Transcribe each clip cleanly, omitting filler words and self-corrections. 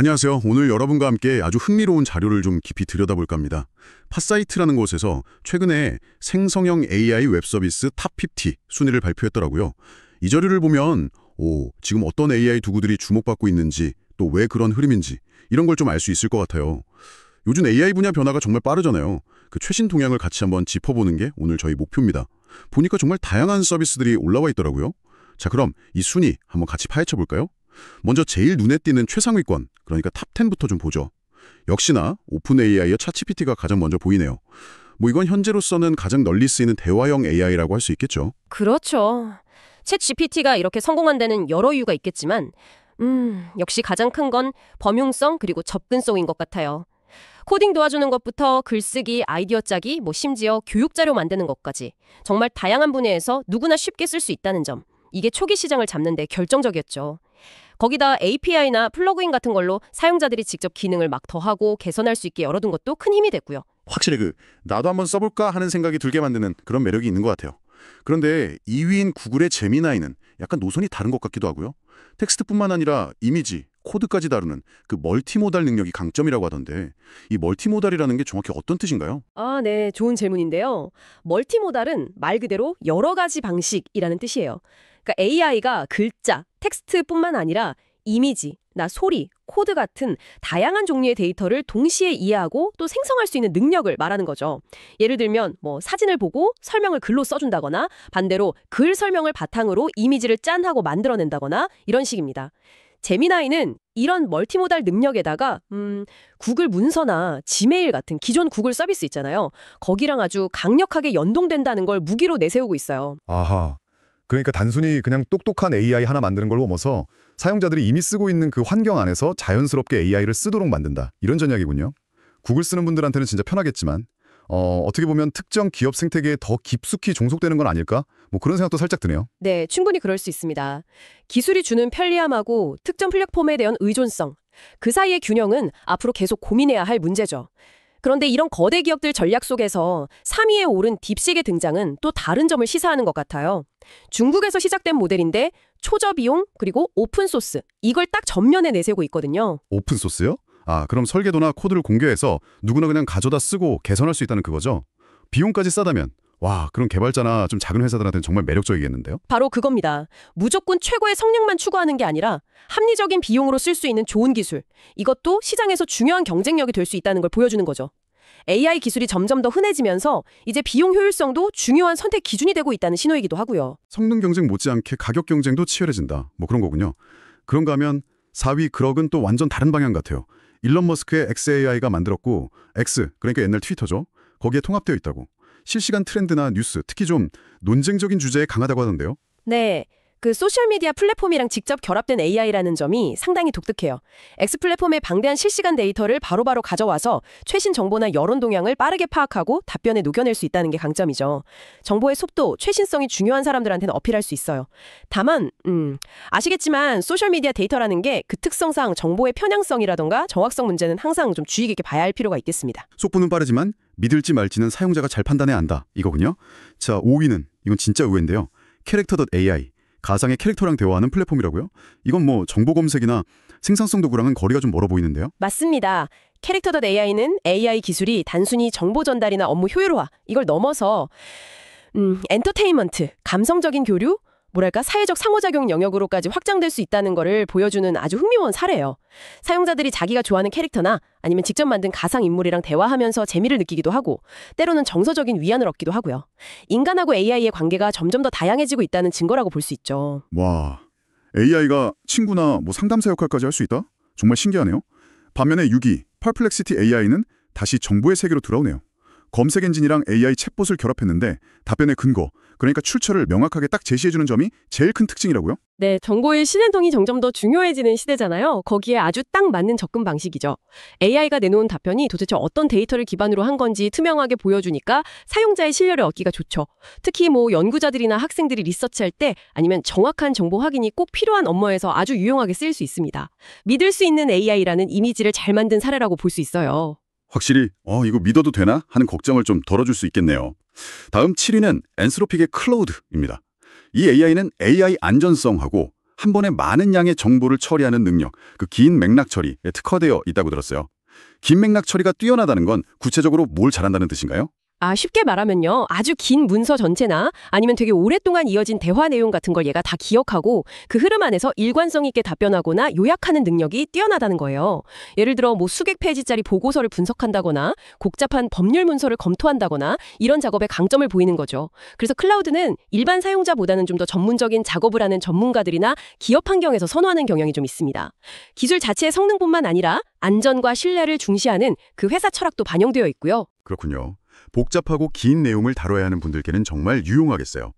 안녕하세요. 오늘 여러분과 함께 아주 흥미로운 자료를 좀 깊이 들여다볼까 합니다. 팟사이트라는 곳에서 최근에 생성형 AI 웹서비스 탑50 순위를 발표했더라고요. 이 자료를 보면 지금 어떤 AI 도구들이 주목받고 있는지 또 왜 그런 흐름인지 이런 걸 좀 알 수 있을 것 같아요. 요즘 AI 분야 변화가 정말 빠르잖아요. 그 최신 동향을 같이 한번 짚어보는 게 오늘 저희 목표입니다. 보니까 정말 다양한 서비스들이 올라와 있더라고요. 자, 그럼 이 순위 한번 같이 파헤쳐볼까요? 먼저 제일 눈에 띄는 최상위권, 그러니까 탑10부터 좀 보죠. 역시나 오픈 AI의 챗GPT가 가장 먼저 보이네요. 이건 현재로서는 가장 널리 쓰이는 대화형 AI라고 할 수 있겠죠. 그렇죠. 챗GPT가 이렇게 성공한 데는 여러 이유가 있겠지만 역시 가장 큰 건 범용성 그리고 접근성인 것 같아요. 코딩 도와주는 것부터 글쓰기, 아이디어 짜기, 심지어 교육자료 만드는 것까지 정말 다양한 분야에서 누구나 쉽게 쓸 수 있다는 점. 이게 초기 시장을 잡는 데 결정적이었죠. 거기다 API나 플러그인 같은 걸로 사용자들이 직접 기능을 막 더하고 개선할 수 있게 열어둔 것도 큰 힘이 됐고요. 확실히 나도 한번 써볼까 하는 생각이 들게 만드는 그런 매력이 있는 것 같아요. 그런데 2위인 구글의 제미나이는 약간 노선이 다른 것 같기도 하고요. 텍스트뿐만 아니라 이미지, 코드까지 다루는 그 멀티모달 능력이 강점이라고 하던데 이 멀티모달이라는 게 정확히 어떤 뜻인가요? 네, 좋은 질문인데요. 멀티모달은 말 그대로 여러 가지 방식이라는 뜻이에요. 그러니까 AI가 글자, 텍스트뿐만 아니라 이미지, 소리, 코드 같은 다양한 종류의 데이터를 동시에 이해하고 또 생성할 수 있는 능력을 말하는 거죠. 예를 들면 사진을 보고 설명을 글로 써준다거나 반대로 글 설명을 바탕으로 이미지를 짠하고 만들어낸다거나 이런 식입니다. 제미나이는 이런 멀티모달 능력에다가 구글 문서나 지메일 같은 기존 구글 서비스 있잖아요. 거기랑 아주 강력하게 연동된다는 걸 무기로 내세우고 있어요. 아하. 그러니까 단순히 그냥 똑똑한 AI 하나 만드는 걸 넘어서 사용자들이 이미 쓰고 있는 그 환경 안에서 자연스럽게 AI를 쓰도록 만든다. 이런 전략이군요. 구글 쓰는 분들한테는 진짜 편하겠지만 어떻게 보면 특정 기업 생태계에 더 깊숙이 종속되는 건 아닐까? 그런 생각도 살짝 드네요. 네, 충분히 그럴 수 있습니다. 기술이 주는 편리함하고 특정 플랫폼에 대한 의존성, 그 사이의 균형은 앞으로 계속 고민해야 할 문제죠. 그런데 이런 거대 기업들 전략 속에서 3위에 오른 딥식의 등장은 또 다른 점을 시사하는 것 같아요. 중국에서 시작된 모델인데 초저비용 그리고 오픈소스, 이걸 딱 전면에 내세우고 있거든요. 오픈소스요? 그럼 설계도나 코드를 공개해서 누구나 그냥 가져다 쓰고 개선할 수 있다는 그거죠? 비용까지 싸다면 그런 개발자나 좀 작은 회사들한테는 정말 매력적이겠는데요? 바로 그겁니다. 무조건 최고의 성능만 추구하는 게 아니라 합리적인 비용으로 쓸 수 있는 좋은 기술, 이것도 시장에서 중요한 경쟁력이 될 수 있다는 걸 보여주는 거죠. AI 기술이 점점 더 흔해지면서 이제 비용 효율성도 중요한 선택 기준이 되고 있다는 신호이기도 하고요. 성능 경쟁 못지않게 가격 경쟁도 치열해진다. 그런 거군요. 그런가 하면 4위 그럭은 또 완전 다른 방향 같아요. 일론 머스크의 XAI가 만들었고 X, 그러니까 옛날 트위터죠. 거기에 통합되어 있다고. 실시간 트렌드나 뉴스, 특히 좀 논쟁적인 주제에 강하다고 하던데요. 네, 그 소셜미디어 플랫폼이랑 직접 결합된 AI라는 점이 상당히 독특해요. X 플랫폼의 방대한 실시간 데이터를 바로바로 가져와서 최신 정보나 여론 동향을 빠르게 파악하고 답변에 녹여낼 수 있다는 게 강점이죠. 정보의 속도, 최신성이 중요한 사람들한테는 어필할 수 있어요. 다만 아시겠지만 소셜미디어 데이터라는 게 그 특성상 정보의 편향성이라던가 정확성 문제는 항상 좀 주의 깊게 봐야 할 필요가 있겠습니다. 속보는 빠르지만 믿을지 말지는 사용자가 잘 판단해야 한다. 이거군요. 자, 5위는 이건 진짜 의외인데요. 캐릭터.ai. 가상의 캐릭터랑 대화하는 플랫폼이라고요? 이건 정보 검색이나 생산성 도구랑은 거리가 좀 멀어 보이는데요? 맞습니다. 캐릭터.ai는 AI 기술이 단순히 정보 전달이나 업무 효율화, 이걸 넘어서 엔터테인먼트, 감성적인 교류, 사회적 상호작용 영역으로까지 확장될 수 있다는 거를 보여주는 아주 흥미로운 사례예요. 사용자들이 자기가 좋아하는 캐릭터나 아니면 직접 만든 가상인물이랑 대화하면서 재미를 느끼기도 하고 때로는 정서적인 위안을 얻기도 하고요. 인간하고 AI의 관계가 점점 더 다양해지고 있다는 증거라고 볼 수 있죠. 와, AI가 친구나 상담사 역할까지 할 수 있다? 정말 신기하네요. 반면에 6위, 퍼플렉시티 AI는 다시 정보의 세계로 돌아오네요. 검색 엔진이랑 AI 챗봇을 결합했는데 답변의 근거, 그러니까 출처를 명확하게 딱 제시해주는 점이 제일 큰 특징이라고요? 네, 정보의 신뢰성이 점점 더 중요해지는 시대잖아요. 거기에 아주 딱 맞는 접근 방식이죠. AI가 내놓은 답변이 도대체 어떤 데이터를 기반으로 한 건지 투명하게 보여주니까 사용자의 신뢰를 얻기가 좋죠. 특히 연구자들이나 학생들이 리서치할 때 아니면 정확한 정보 확인이 꼭 필요한 업무에서 아주 유용하게 쓰일 수 있습니다. 믿을 수 있는 AI라는 이미지를 잘 만든 사례라고 볼 수 있어요. 확실히 이거 믿어도 되나 하는 걱정을 좀 덜어줄 수 있겠네요. 다음 7위는 엔스로픽의 클로우드입니다. 이 AI는 AI 안전성하고 한 번에 많은 양의 정보를 처리하는 능력, 그 긴 맥락 처리에 특화되어 있다고 들었어요. 긴 맥락 처리가 뛰어나다는 건 구체적으로 뭘 잘한다는 뜻인가요? 쉽게 말하면요. 아주 긴 문서 전체나 아니면 되게 오랫동안 이어진 대화 내용 같은 걸 얘가 다 기억하고 그 흐름 안에서 일관성 있게 답변하거나 요약하는 능력이 뛰어나다는 거예요. 예를 들어 뭐 수백 페이지짜리 보고서를 분석한다거나 복잡한 법률 문서를 검토한다거나 이런 작업에 강점을 보이는 거죠. 그래서 클라우드는 일반 사용자보다는 좀 더 전문적인 작업을 하는 전문가들이나 기업 환경에서 선호하는 경향이 좀 있습니다. 기술 자체의 성능뿐만 아니라 안전과 신뢰를 중시하는 그 회사 철학도 반영되어 있고요. 그렇군요. 복잡하고 긴 내용을 다뤄야 하는 분들께는 정말 유용하겠어요.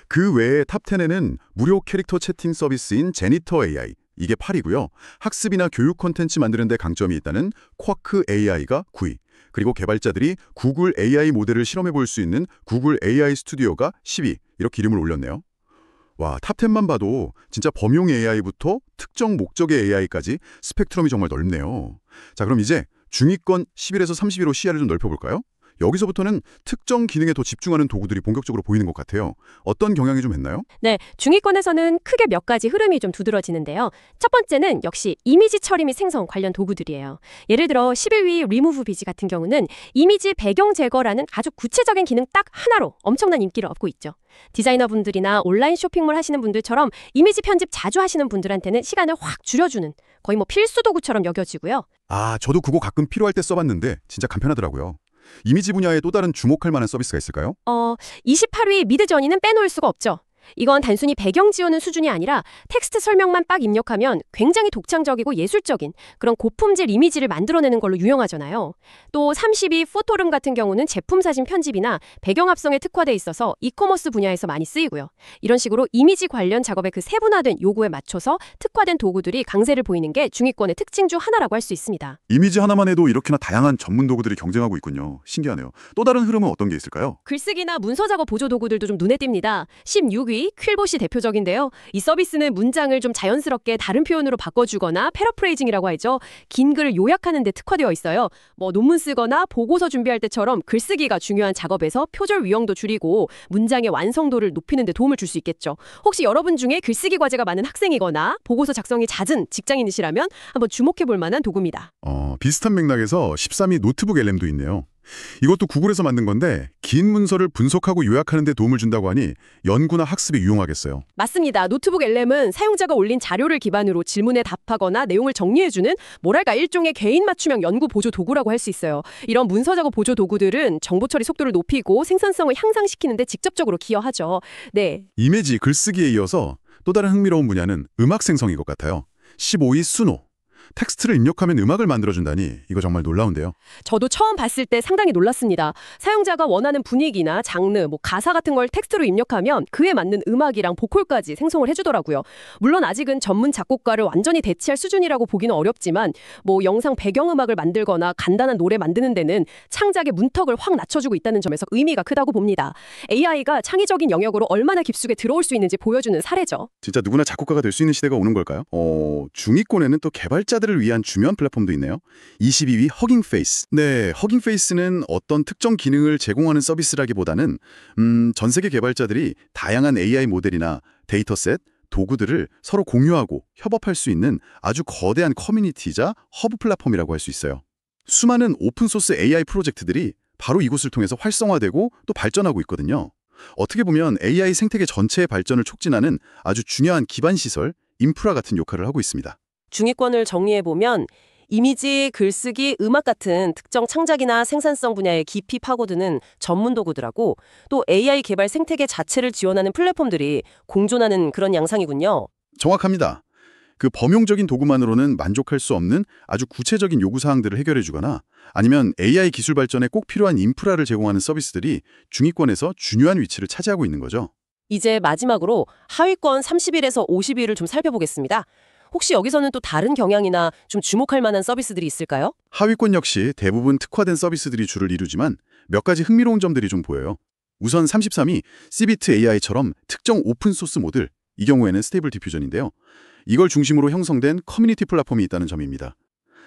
그 외에 탑10에는 무료 캐릭터 채팅 서비스인 제니터 AI, 이게 8위고요. 학습이나 교육 콘텐츠 만드는 데 강점이 있다는 쿼크 AI가 9위, 그리고 개발자들이 구글 AI 모델을 실험해 볼 수 있는 구글 AI 스튜디오가 10위, 이렇게 이름을 올렸네요. 와, 탑10만 봐도 진짜 범용 AI부터 특정 목적의 AI까지 스펙트럼이 정말 넓네요. 자, 그럼 이제 중위권 11에서 30위로 시야를 좀 넓혀볼까요? 여기서부터는 특정 기능에 더 집중하는 도구들이 본격적으로 보이는 것 같아요. 어떤 경향이 좀 있나요? 네, 중위권에서는 크게 몇 가지 흐름이 좀 두드러지는데요. 첫 번째는 역시 이미지 처리 및 생성 관련 도구들이에요. 예를 들어 11위 리무브 비지 같은 경우는 이미지 배경 제거라는 아주 구체적인 기능 딱 하나로 엄청난 인기를 얻고 있죠. 디자이너분들이나 온라인 쇼핑몰 하시는 분들처럼 이미지 편집 자주 하시는 분들한테는 시간을 확 줄여주는 거의 뭐 필수 도구처럼 여겨지고요. 저도 그거 가끔 필요할 때 써봤는데 진짜 간편하더라고요. 이미지 분야에 또 다른 주목할 만한 서비스가 있을까요? 28위 미드저니는 빼놓을 수가 없죠. 이건 단순히 배경 지우는 수준이 아니라 텍스트 설명만 빡 입력하면 굉장히 독창적이고 예술적인 그런 고품질 이미지를 만들어내는 걸로 유명하잖아요. 또 30위 포토룸 같은 경우는 제품 사진 편집이나 배경 합성에 특화돼 있어서 이커머스 분야에서 많이 쓰이고요. 이런 식으로 이미지 관련 작업의 그 세분화된 요구에 맞춰서 특화된 도구들이 강세를 보이는 게 중위권의 특징 중 하나라고 할 수 있습니다. 이미지 하나만 해도 이렇게나 다양한 전문 도구들이 경쟁하고 있군요. 신기하네요. 또 다른 흐름은 어떤 게 있을까요? 글쓰기나 문서 작업 보조 도구들도 좀 눈에 띕니다. 16위 퀼봇이 대표적인데요. 이 서비스는 문장을 좀 자연스럽게 다른 표현으로 바꿔주거나 패러프레이징이라고 하죠. 긴 글을 요약하는 데 특화되어 있어요. 뭐 논문 쓰거나 보고서 준비할 때처럼 글쓰기가 중요한 작업에서 표절 위험도 줄이고 문장의 완성도를 높이는 데 도움을 줄 수 있겠죠. 혹시 여러분 중에 글쓰기 과제가 많은 학생이거나 보고서 작성이 잦은 직장인이시라면 한번 주목해 볼 만한 도구입니다. 비슷한 맥락에서 13위 노트북 LM도 있네요. 이것도 구글에서 만든 건데 긴 문서를 분석하고 요약하는 데 도움을 준다고 하니 연구나 학습에 유용하겠어요. 맞습니다. 노트북 LM은 사용자가 올린 자료를 기반으로 질문에 답하거나 내용을 정리해주는 뭐랄까 일종의 개인 맞춤형 연구 보조 도구라고 할 수 있어요. 이런 문서 작업 보조 도구들은 정보 처리 속도를 높이고 생산성을 향상시키는 데 직접적으로 기여하죠. 네. 이미지, 글쓰기에 이어서 또 다른 흥미로운 분야는 음악 생성인 것 같아요. 15위 수노. 텍스트를 입력하면 음악을 만들어준다니 이거 정말 놀라운데요. 저도 처음 봤을 때 상당히 놀랐습니다. 사용자가 원하는 분위기나 장르, 가사 같은 걸 텍스트로 입력하면 그에 맞는 음악이랑 보컬까지 생성을 해주더라고요. 물론 아직은 전문 작곡가를 완전히 대체할 수준이라고 보기는 어렵지만 영상 배경음악을 만들거나 간단한 노래 만드는 데는 창작의 문턱을 확 낮춰주고 있다는 점에서 의미가 크다고 봅니다. AI가 창의적인 영역으로 얼마나 깊숙이 들어올 수 있는지 보여주는 사례죠. 진짜 누구나 작곡가가 될 수 있는 시대가 오는 걸까요? 중위권에는 또 개발자들을 위한 중요한 플랫폼도 있네요. 22위 허깅페이스. 네, 허깅페이스는 어떤 특정 기능을 제공하는 서비스라기보다는 전 세계 개발자들이 다양한 AI 모델이나 데이터셋, 도구들을 서로 공유하고 협업할 수 있는 아주 거대한 커뮤니티이자 허브 플랫폼이라고 할 수 있어요. 수많은 오픈소스 AI 프로젝트들이 바로 이곳을 통해서 활성화되고 또 발전하고 있거든요. 어떻게 보면 AI 생태계 전체의 발전을 촉진하는 아주 중요한 기반 시설, 인프라 같은 역할을 하고 있습니다. 중위권을 정리해보면 이미지, 글쓰기, 음악 같은 특정 창작이나 생산성 분야에 깊이 파고드는 전문 도구들하고 또 AI 개발 생태계 자체를 지원하는 플랫폼들이 공존하는 그런 양상이군요. 정확합니다. 그 범용적인 도구만으로는 만족할 수 없는 아주 구체적인 요구사항들을 해결해주거나 아니면 AI 기술 발전에 꼭 필요한 인프라를 제공하는 서비스들이 중위권에서 중요한 위치를 차지하고 있는 거죠. 이제 마지막으로 하위권 30위에서 50위를 좀 살펴보겠습니다. 혹시 여기서는 또 다른 경향이나 좀 주목할 만한 서비스들이 있을까요? 하위권 역시 대부분 특화된 서비스들이 주를 이루지만 몇 가지 흥미로운 점들이 좀 보여요. 우선 33위 Cbit AI처럼 특정 오픈소스 모델, 이 경우에는 스테이블 디퓨전인데요. 이걸 중심으로 형성된 커뮤니티 플랫폼이 있다는 점입니다.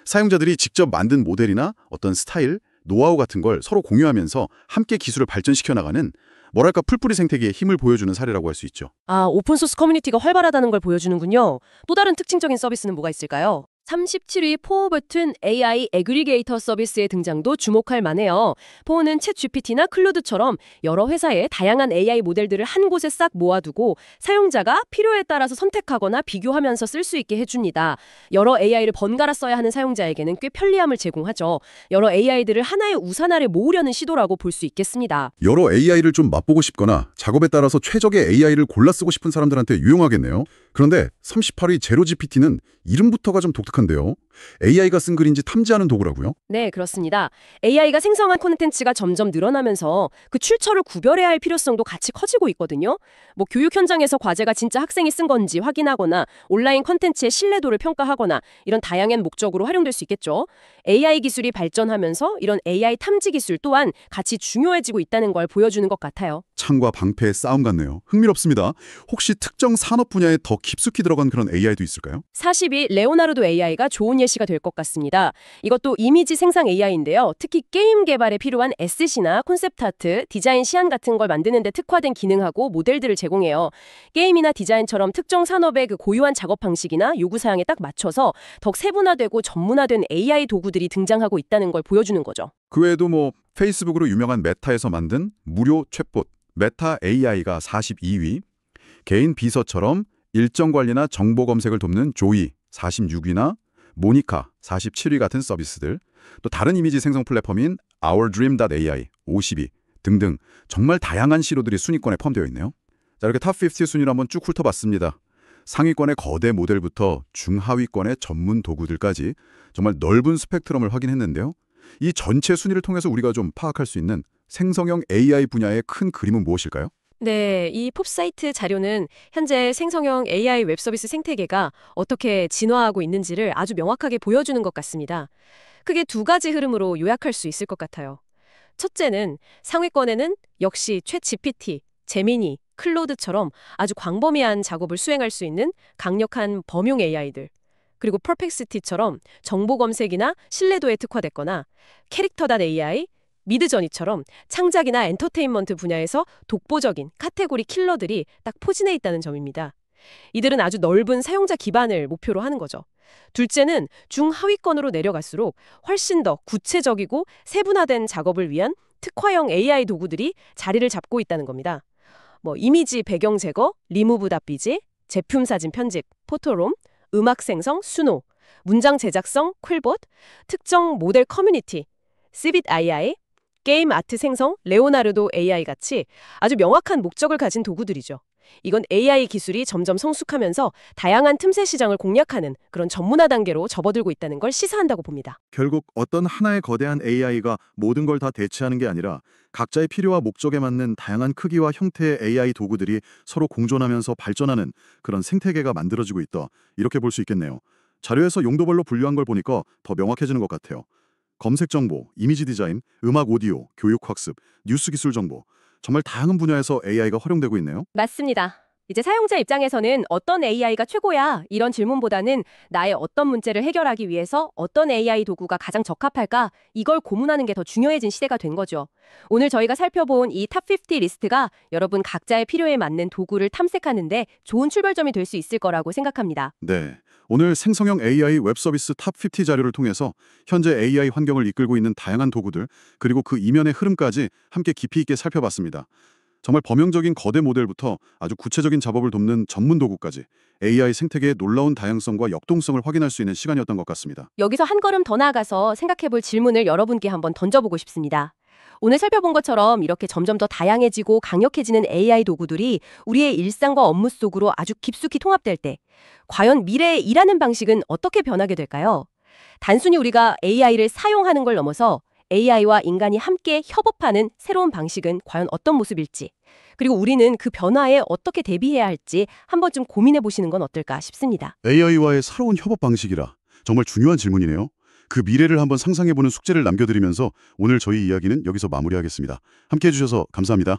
사용자들이 직접 만든 모델이나 어떤 스타일, 노하우 같은 걸 서로 공유하면서 함께 기술을 발전시켜 나가는 뭐랄까 풀뿌리 생태계의 힘을 보여주는 사례라고 할 수 있죠. 아, 오픈소스 커뮤니티가 활발하다는 걸 보여주는군요. 또 다른 특징적인 서비스는 뭐가 있을까요? 37위 포어 버튼 AI 애그리게이터 서비스의 등장도 주목할 만해요. 포어는 챗 GPT나 클로드처럼 여러 회사의 다양한 AI 모델들을 한 곳에 싹 모아두고 사용자가 필요에 따라서 선택하거나 비교하면서 쓸 수 있게 해줍니다. 여러 AI를 번갈아 써야 하는 사용자에게는 꽤 편리함을 제공하죠. 여러 AI들을 하나의 우산 아래 모으려는 시도라고 볼 수 있겠습니다. 여러 AI를 좀 맛보고 싶거나 작업에 따라서 최적의 AI를 골라 쓰고 싶은 사람들한테 유용하겠네요. 그런데 38위 제로GPT는 이름부터가 좀 독특한데요. AI가 쓴 글인지 탐지하는 도구라고요? 네, 그렇습니다. AI가 생성한 콘텐츠가 점점 늘어나면서 그 출처를 구별해야 할 필요성도 같이 커지고 있거든요. 뭐 교육 현장에서 과제가 진짜 학생이 쓴 건지 확인하거나 온라인 콘텐츠의 신뢰도를 평가하거나 이런 다양한 목적으로 활용될 수 있겠죠. AI 기술이 발전하면서 이런 AI 탐지 기술 또한 같이 중요해지고 있다는 걸 보여주는 것 같아요. 창과 방패의 싸움 같네요. 흥미롭습니다. 혹시 특정 산업 분야에 더 깊숙이 들어간 그런 AI도 있을까요? 40위 레오나르도 AI가 좋은 예시가 될 것 같습니다. 이것도 이미지 생성 AI인데요. 특히 게임 개발에 필요한 에셋이나 콘셉트 아트, 디자인 시안 같은 걸 만드는 데 특화된 기능하고 모델들을 제공해요. 게임이나 디자인처럼 특정 산업의 그 고유한 작업 방식이나 요구 사양에 딱 맞춰서 더욱 세분화되고 전문화된 AI 도구들이 등장하고 있다는 걸 보여주는 거죠. 그 외에도 뭐 페이스북으로 유명한 메타에서 만든 무료 챗봇 메타 AI가 42위, 개인 비서처럼 일정 관리나 정보 검색을 돕는 조이 46위나 모니카 47위 같은 서비스들, 또 다른 이미지 생성 플랫폼인 OurDream.ai 50위 등등 정말 다양한 시도들이 순위권에 포함되어 있네요. 자, 이렇게 탑50 순위를 한번 쭉 훑어봤습니다. 상위권의 거대 모델부터 중하위권의 전문 도구들까지 정말 넓은 스펙트럼을 확인했는데요. 이 전체 순위를 통해서 우리가 좀 파악할 수 있는 생성형 AI 분야의 큰 그림은 무엇일까요? 네, 이 pop사이트 자료는 현재 생성형 AI 웹서비스 생태계가 어떻게 진화하고 있는지를 아주 명확하게 보여주는 것 같습니다. 크게 두 가지 흐름으로 요약할 수 있을 것 같아요. 첫째는 상위권에는 역시 챗 GPT, 제미니, 클로드처럼 아주 광범위한 작업을 수행할 수 있는 강력한 범용 AI들, 그리고 퍼펙시티처럼 정보 검색이나 신뢰도에 특화됐거나 캐릭터.ai, 미드저니처럼 창작이나 엔터테인먼트 분야에서 독보적인 카테고리 킬러들이 딱 포진해 있다는 점입니다. 이들은 아주 넓은 사용자 기반을 목표로 하는 거죠. 둘째는 중하위권으로 내려갈수록 훨씬 더 구체적이고 세분화된 작업을 위한 특화형 AI 도구들이 자리를 잡고 있다는 겁니다. 뭐 이미지 배경 제거, 리무브 답비지, 제품 사진 편집, 포토롬, 음악 생성, 수노, 문장 제작성, 퀼봇, 특정 모델 커뮤니티, 시빗 AI, 게임 아트 생성, 레오나르도 AI 같이 아주 명확한 목적을 가진 도구들이죠. 이건 AI 기술이 점점 성숙하면서 다양한 틈새 시장을 공략하는 그런 전문화 단계로 접어들고 있다는 걸 시사한다고 봅니다. 결국 어떤 하나의 거대한 AI가 모든 걸 다 대체하는 게 아니라 각자의 필요와 목적에 맞는 다양한 크기와 형태의 AI 도구들이 서로 공존하면서 발전하는 그런 생태계가 만들어지고 있다. 이렇게 볼 수 있겠네요. 자료에서 용도별로 분류한 걸 보니까 더 명확해지는 것 같아요. 검색 정보, 이미지 디자인, 음악 오디오, 교육 학습, 뉴스 기술 정보, 정말 다양한 분야에서 AI가 활용되고 있네요. 맞습니다. 이제 사용자 입장에서는 어떤 AI가 최고야? 이런 질문보다는 나의 어떤 문제를 해결하기 위해서 어떤 AI 도구가 가장 적합할까? 이걸 고민하는 게 더 중요해진 시대가 된 거죠. 오늘 저희가 살펴본 이 탑50 리스트가 여러분 각자의 필요에 맞는 도구를 탐색하는데 좋은 출발점이 될 수 있을 거라고 생각합니다. 네, 오늘 생성형 AI 웹서비스 탑50 자료를 통해서 현재 AI 환경을 이끌고 있는 다양한 도구들, 그리고 그 이면의 흐름까지 함께 깊이 있게 살펴봤습니다. 정말 범용적인 거대 모델부터 아주 구체적인 작업을 돕는 전문 도구까지 AI 생태계의 놀라운 다양성과 역동성을 확인할 수 있는 시간이었던 것 같습니다. 여기서 한 걸음 더 나아가서 생각해볼 질문을 여러분께 한번 던져보고 싶습니다. 오늘 살펴본 것처럼 이렇게 점점 더 다양해지고 강력해지는 AI 도구들이 우리의 일상과 업무 속으로 아주 깊숙이 통합될 때 과연 미래의 일하는 방식은 어떻게 변하게 될까요? 단순히 우리가 AI를 사용하는 걸 넘어서 AI와 인간이 함께 협업하는 새로운 방식은 과연 어떤 모습일지, 그리고 우리는 그 변화에 어떻게 대비해야 할지 한 번쯤 고민해 보시는 건 어떨까 싶습니다. AI와의 새로운 협업 방식이라 정말 중요한 질문이네요. 그 미래를 한번 상상해보는 숙제를 남겨드리면서 오늘 저희 이야기는 여기서 마무리하겠습니다. 함께해 주셔서 감사합니다.